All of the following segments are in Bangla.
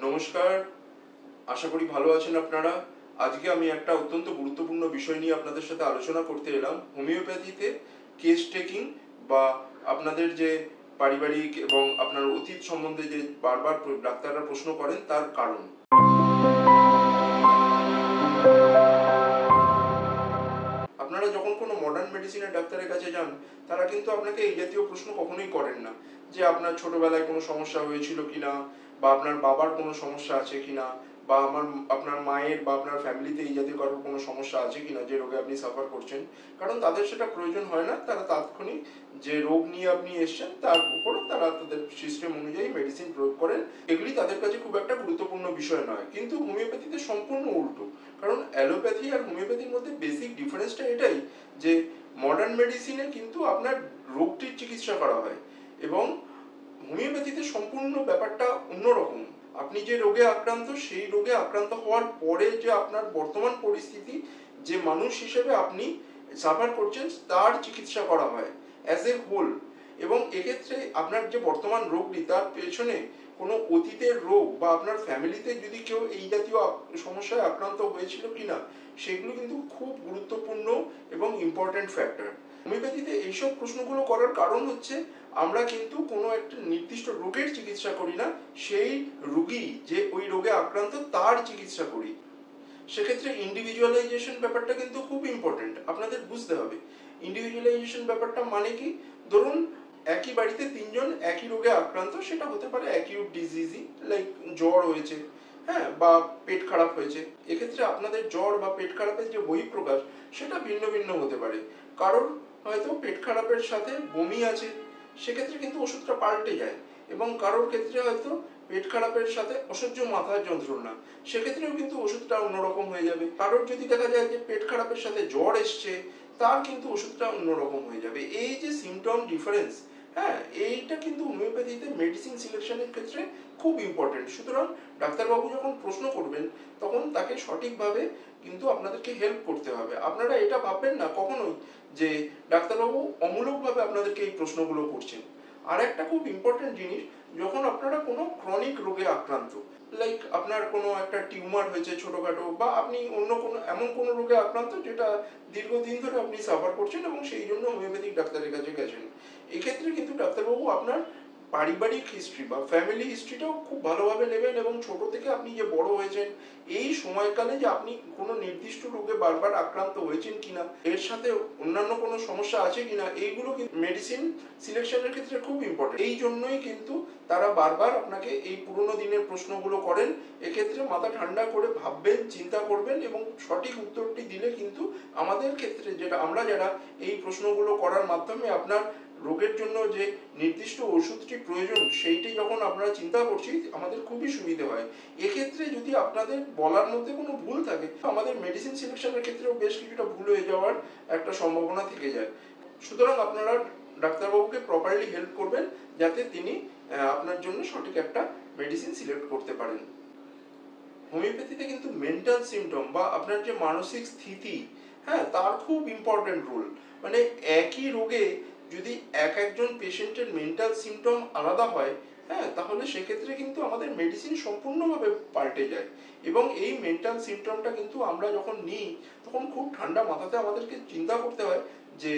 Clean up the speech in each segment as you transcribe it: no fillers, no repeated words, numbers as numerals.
নমস্কার, আশা করি ভালো আছেন আপনারা। আজকে আমি একটা অত্যন্ত গুরুত্বপূর্ণ বিষয় নিয়ে আপনাদের সাথে আলোচনা করতে এলাম। হোমিওপ্যাথিতে কেস টেকিং বা আপনাদের যে পারিবারিক এবং আপনার অতীত সম্বন্ধে যে বারবার ডাক্তাররা প্রশ্ন করেন তার কারণ। আপনারা যখন কোনো মডার্ন মেডিসিনের ডাক্তারের কাছে যান, তারা কিন্তু আপনাকে এই জাতীয় প্রশ্ন কখনোই করেন না যে আপনার ছোটবেলায় কোনো সমস্যা হয়েছিল কিনা, বা আপনার বাবার কোনো সমস্যা আছে কিনা, বা আপনার মায়ের বা আপনার ফ্যামিলিতে এই জাতীয় কারোর কোনো সমস্যা আছে কিনা যে রোগে আপনি সাফার করছেন। কারণ তাদের সেটা প্রয়োজন হয় না। তারা তাৎক্ষণিক যে রোগ নিয়ে আপনি এসছেন তার উপর তারা তাদের সিস্টেম অনুযায়ী মেডিসিন প্রয়োগ করেন। এগুলি তাদের কাছে খুব একটা গুরুত্বপূর্ণ বিষয় নয়। কিন্তু হোমিওপ্যাথিতে সম্পূর্ণ উল্টো। কারণ অ্যালোপ্যাথি আর হোমিওপ্যাথির মধ্যে বেসিক ডিফারেন্সটা এটাই যে মডার্ন মেডিসিনে কিন্তু আপনার রোগটির চিকিৎসা করা হয় এবং হোমিওপ্যাথিতে সম্পূর্ণ ব্যাপারটা অন্যরকম। আপনি যে রোগে আক্রান্ত, সেই রোগে আক্রান্ত হওয়ার পরে যে আপনার বর্তমান পরিস্থিতি, যে মানুষ হিসেবে আপনি সাফার করছেন তার চিকিৎসা করা হয় অ্যাজ এ হোল। এবং এক্ষেত্রে আপনার যে বর্তমান রোগটি তার পেছনে কোনো অতীতের রোগ বা আপনার ফ্যামিলিতে যদি কেউ এই জাতীয় সমস্যায় আক্রান্ত হয়েছিল কিনা, সেগুলো কিন্তু খুব গুরুত্বপূর্ণ এবং ইম্পর্টেন্ট ফ্যাক্টর। হোমিওপ্যাথিতে এইসব প্রশ্নগুলো করার কারণ হচ্ছে আমরা কিন্তু কোনো একটা নির্দিষ্ট রোগের চিকিৎসা করি না, সেই রোগী যে ওই রোগে আক্রান্ত তার চিকিৎসা করি। সেক্ষেত্রে ইন্ডিভিজুয়ালাইজেশন ব্যাপারটা কিন্তু খুব ইম্পর্টেন্ট, আপনাদের বুঝতে হবে। ইন্ডিভিজুয়ালাইজেশন ব্যাপারটা মানে কি, ধরুন একই বাড়িতে তিনজন একই রোগে আক্রান্ত, সেটা হতে পারে অ্যাকিউট ডিজিজই, লাইক জ্বর হয়েছে, হ্যাঁ, বা পেট খারাপ হয়েছে। এক্ষেত্রে আপনাদের জ্বর বা পেট খারাপের যে বহিঃপ্রকাশ সেটা ভিন্ন ভিন্ন হতে পারে। কারোর হয়তো পেট খারাপের সাথে বমি আছে, সেক্ষেত্রে কিন্তু ওষুধটা পাল্টে যায়। এবং কারোর ক্ষেত্রে হয়তো পেট খারাপের সাথে অসহ্য মাথার যন্ত্রণা, সেক্ষেত্রেও কিন্তু ওষুধটা অন্যরকম হয়ে যাবে। কারোর যদি দেখা যায় যে পেট খারাপের সাথে জ্বর এসছে, তার কিন্তু ওষুধটা অন্যরকম হয়ে যাবে। এই যে সিমটম ডিফারেন্স, হ্যাঁ, এইটা কিন্তু হোমিওপ্যাথিতে মেডিসিন সিলেকশনের ক্ষেত্রে খুব ইম্পর্টেন্ট। সুতরাং ডাক্তারবাবু যখন প্রশ্ন করবেন তখন তাকে সঠিকভাবে কিন্তু আপনাদেরকে হেল্প করতে হবে। আপনারা এটা ভাববেন না কখনোই যে ডাক্তারবাবু অমূলকভাবে আপনাদেরকে এই প্রশ্নগুলো করছেন। আর একটা খুব ইম্পর্টেন্ট জিনিস, যখন আপনারা কোনো ক্রনিক রোগে আক্রান্ত, লাইক আপনার কোনো একটা টিউমার হয়েছে ছোটোখাটো, বা আপনি অন্য কোনো এমন কোনো রোগে আক্রান্ত যেটা দীর্ঘদিন ধরে আপনি সাফার করছেন এবং সেই জন্য হোমিওপ্যাথিক ডাক্তারের কাছে গেছেন, এক্ষেত্রে কিন্তু ডাক্তারবাবু আপনার পারিবারিক হিস্ট্রি বা ফ্যামিলি হিস্ট্রিটাও খুব ভালোভাবে নেবেন। এবং ছোট থেকে আপনি যে বড় হয়েছেন এই সময়কালে যে আপনি কোনো নির্দিষ্ট রোগে বারবার আক্রান্ত হয়েছেন কিনা, এর সাথে অন্যান্য কোনো সমস্যা আছে কিনা, এইগুলো কিন্তু মেডিসিন সিলেকশনের ক্ষেত্রে খুব ইম্পর্টেন্ট। এই জন্যই কিন্তু তারা বারবার আপনাকে এই পুরোনো দিনের প্রশ্নগুলো করেন। এক্ষেত্রে মাথা ঠান্ডা করে ভাববেন, চিন্তা করবেন এবং সঠিক উত্তরটি দিলে কিন্তু আমাদের ক্ষেত্রে যেটা আমরা যারা এই প্রশ্নগুলো করার মাধ্যমে আপনার রোগের জন্য যে নির্দিষ্ট ওষুধটি প্রয়োজন সেইটি যখন আমরা চিন্তা করছি, আমাদের খুবই সুবিধে হয়। এক্ষেত্রে যদি আপনাদের বলার মধ্যে কোনো ভুল থাকে, আমাদের মেডিসিন সিলেকশনের ক্ষেত্রেও বেশ কিছুটা ভুল হয়ে যাওয়ার একটা সম্ভাবনা থেকে যায়। সুতরাং আপনারা ডাক্তারবাবুকে প্রপারলি হেল্প করবেন যাতে তিনি আপনার জন্য সঠিক একটা মেডিসিন সিলেক্ট করতে পারেন। হোমিওপ্যাথিতে কিন্তু মেন্টাল সিমটম বা আপনার যে মানসিক স্থিতি, হ্যাঁ, তার খুব ইম্পর্টেন্ট রোল। মানে একই রোগে যদি একজন পেশেন্টের মেন্টাল সিমটম আলাদা হয়, হ্যাঁ, তাহলে সেক্ষেত্রে কিন্তু আমাদের মেডিসিন সম্পূর্ণভাবে পাল্টে যায়। এবং এই মেন্টাল সিমটমটা কিন্তু আমরা যখন নিই তখন খুব ঠান্ডা মাথাতে আমাদেরকে চিন্তা করতে হয় যে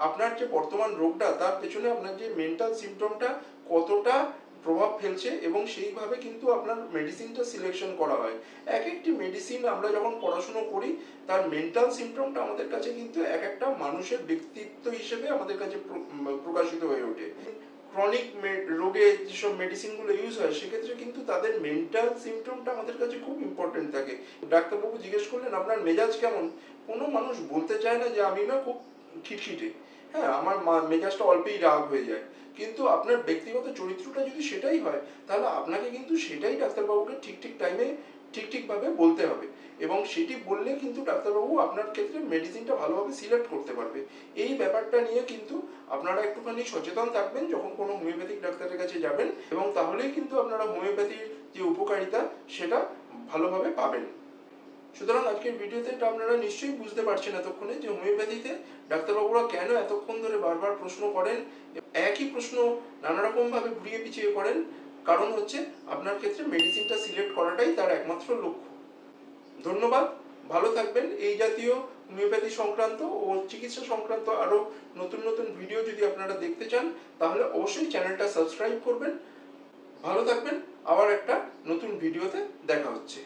আপনার যে বর্তমান রোগটা তার পেছনে আপনার যে মেন্টাল সিমটমটা কতটা প্রভাব ফেলছে, এবং সেইভাবে কিন্তু আপনার মেডিসিনটা সিলেকশন করা হয়। এক একটি মেডিসিন আমরা যখন পড়াশুনো করি তার মেন্টাল সিমটমটা আমাদের কাছে কিন্তু এক একটা মানুষের ব্যক্তিত্ব হিসেবে আমাদের কাছে প্রকাশিত হয়ে ওঠে। ক্রনিক রোগে যেসব মেডিসিনগুলো ইউজ হয় সেক্ষেত্রে কিন্তু তাদের মেন্টাল সিমটমটা আমাদের কাছে খুব ইম্পর্টেন্ট থাকে। ডাক্তারবাবু জিজ্ঞেস করলেন আপনার মেজাজ কেমন, কোনো মানুষ বলতে চায় না যে আমি না খুব খিটখিটে, হ্যাঁ, আমার মেজাজটা অল্পেই রাগ হয়ে যায়। কিন্তু আপনার ব্যক্তিগত চরিত্রটা যদি সেটাই হয়, তাহলে আপনাকে কিন্তু সেটাই ডাক্তারবাবুকে ঠিক ঠিক টাইমে ঠিক ঠিকভাবে বলতে হবে। এবং সেটি বললে কিন্তু ডাক্তারবাবু আপনার ক্ষেত্রে মেডিসিনটা ভালোভাবে সিলেক্ট করতে পারবে। এই ব্যাপারটা নিয়ে কিন্তু আপনারা একটুখানি সচেতন থাকবেন যখন কোনো হোমিওপ্যাথিক ডাক্তারের কাছে যাবেন, এবং তাহলেই কিন্তু আপনারা হোমিওপ্যাথির যে উপকারিতা সেটা ভালোভাবে পাবেন। সুতরাং আজকের ভিডিওতে এটা আপনারা নিশ্চয়ই বুঝতে পারছেন এতক্ষণে যে হোমিওপ্যাথিতে ডাক্তারবাবুরা কেন এতক্ষণ ধরে বারবার প্রশ্ন করেন, একই প্রশ্ন নানা রকমভাবে ঘুরিয়ে পিছিয়ে করেন। কারণ হচ্ছে আপনার ক্ষেত্রে মেডিসিনটা সিলেক্ট করাটাই তার একমাত্র লক্ষ্য। ধন্যবাদ, ভালো থাকবেন। এই জাতীয় হোমিওপ্যাথি সংক্রান্ত ও চিকিৎসা সংক্রান্ত আরও নতুন নতুন ভিডিও যদি আপনারা দেখতে চান তাহলে অবশ্যই চ্যানেলটা সাবস্ক্রাইব করবেন। ভালো থাকবেন, আবার একটা নতুন ভিডিওতে দেখা হচ্ছে।